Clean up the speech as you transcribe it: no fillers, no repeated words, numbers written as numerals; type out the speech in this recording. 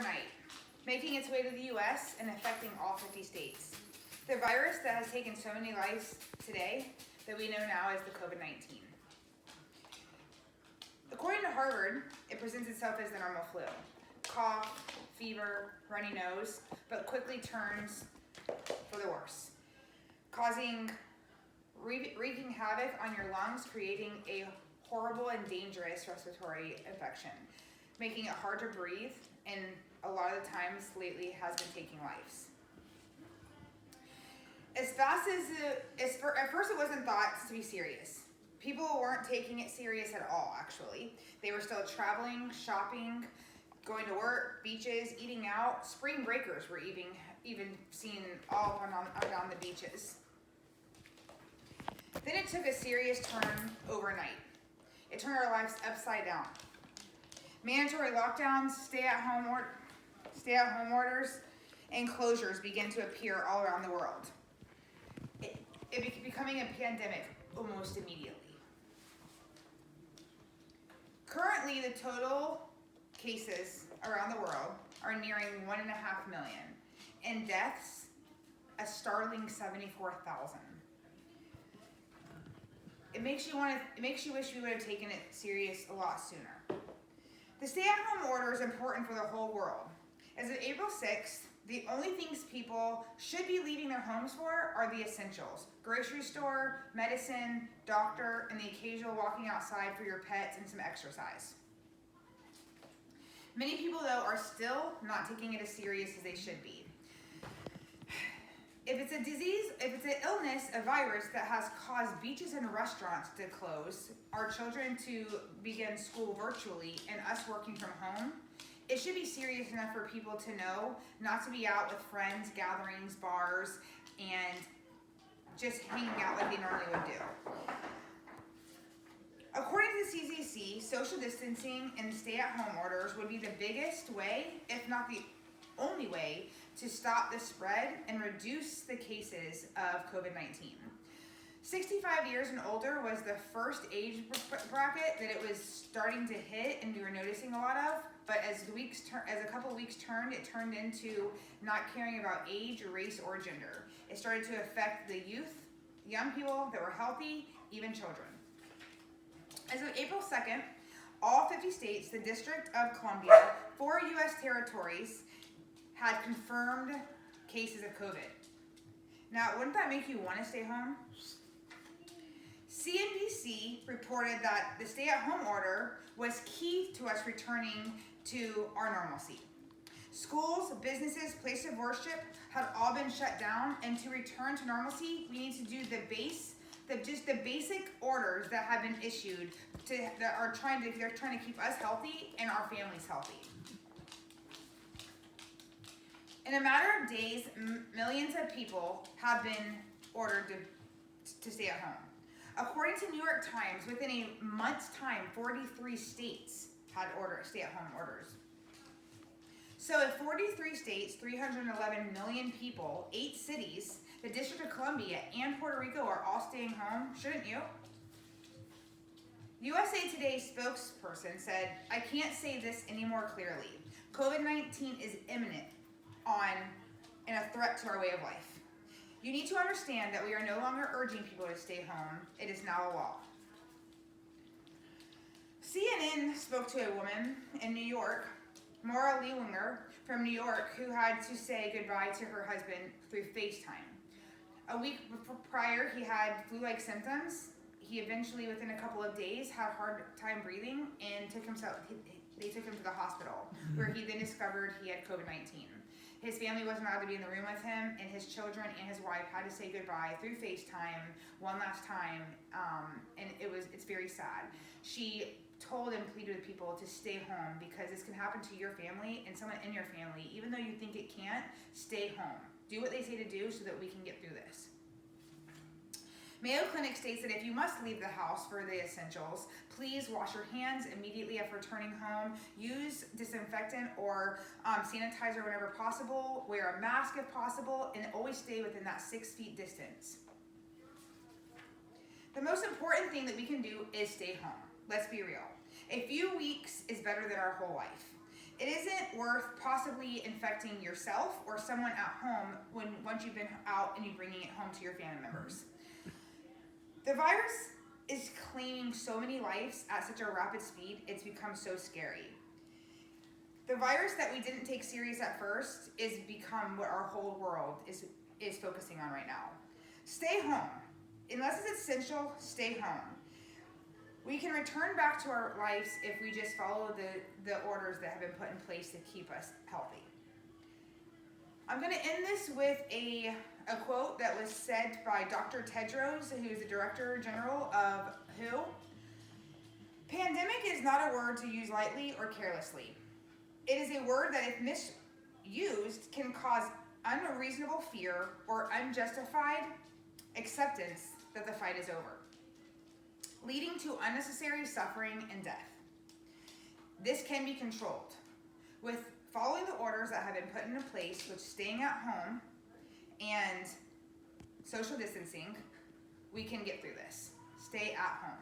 overnight, making its way to the U.S. and affecting all 50 states. The virus that has taken so many lives today that we know now as the COVID-19. According to Harvard, it presents itself as the normal flu. Cough, fever, runny nose, but quickly turns for the worse, wreaking havoc on your lungs, creating a horrible and dangerous respiratory infection, making it hard to breathe, and a lot of the times lately has been taking lives. At first it wasn't thought to be serious. People weren't taking it serious at all, actually. They were still traveling, shopping, going to work, beaches, eating out. Spring breakers were even seen all on the beaches. Then it took a serious turn overnight. It turned our lives upside down. Mandatory lockdowns, stay-at-home orders, and closures began to appear all around the world. It becoming a pandemic almost immediately. Currently, the total cases around the world are nearing 1.5 million, and deaths a startling 74,000. It makes you wish we would have taken it serious a lot sooner. The stay-at-home order is important for the whole world. As of April 6th, the only things people should be leaving their homes for are the essentials: grocery store, medicine, doctor, and the occasional walking outside for your pets and some exercise. Many people, though, are still not taking it as serious as they should be. If it's a disease, if it's an illness, a virus that has caused beaches and restaurants to close, our children to begin school virtually, and us working from home, it should be serious enough for people to know not to be out with friends, gatherings, bars, and just hanging out like they normally would do. According to the CDC, social distancing and stay-at-home orders would be the biggest way, if not the only way, to stop the spread and reduce the cases of COVID-19. 65 years and older was the first age bracket that it was starting to hit and we were noticing a lot of, but as a couple weeks turned, it turned into not caring about age, race, or gender. It started to affect the youth, young people that were healthy, even children. As of April 2nd, all 50 states, the District of Columbia, 4 U.S. territories had confirmed cases of COVID. Now, wouldn't that make you want to stay home? CNBC reported that the stay-at-home order was key to us returning to our normalcy. Schools, businesses, places of worship had all been shut down, and to return to normalcy, we need to do the basic orders that have been issued they're trying to keep us healthy and our families healthy. In a matter of days, millions of people have been ordered to stay at home. According to New York Times, within a month's time, 43 states had stay-at-home orders. So if 43 states, 311 million people, 8 cities, the District of Columbia, and Puerto Rico are all staying home, shouldn't you? USA Today spokesperson said, "I can't say this any more clearly. COVID-19 is imminent and a threat to our way of life. You need to understand that we are no longer urging people to stay home. It is now a law." CNN spoke to a woman in New York, Maura Lewinger from New York, who had to say goodbye to her husband through FaceTime. A week prior, he had flu-like symptoms. He eventually, within a couple of days, had a hard time breathing and they took him to the hospital, where he then discovered he had COVID-19. His family wasn't allowed to be in the room with him, and his children and his wife had to say goodbye through FaceTime one last time, and it's very sad. She told and pleaded with people to stay home because this can happen to your family and someone in your family. Even though you think it can't, stay home. Do what they say to do so that we can get through this. Mayo Clinic states that if you must leave the house for the essentials, please wash your hands immediately after returning home. Use disinfectant or sanitizer whenever possible. Wear a mask if possible, and always stay within that 6 feet distance. The most important thing that we can do is stay home. Let's be real. A few weeks is better than our whole life. It isn't worth possibly infecting yourself or someone at home once you've been out and you're bringing it home to your family members. The virus is claiming so many lives at such a rapid speed, it's become so scary. The virus that we didn't take serious at first is become what our whole world is focusing on right now. Stay home. Unless it's essential, stay home. We can return back to our lives if we just follow the orders that have been put in place to keep us healthy. I'm going to end this with a quote that was said by Dr. Tedros, who is the Director General of WHO. Pandemic is not a word to use lightly or carelessly. It is a word that, if misused, can cause unreasonable fear or unjustified acceptance that the fight is over, leading to unnecessary suffering and death. This can be controlled with following the orders that have been put into place, with staying at home and social distancing. We can get through this. Stay at home.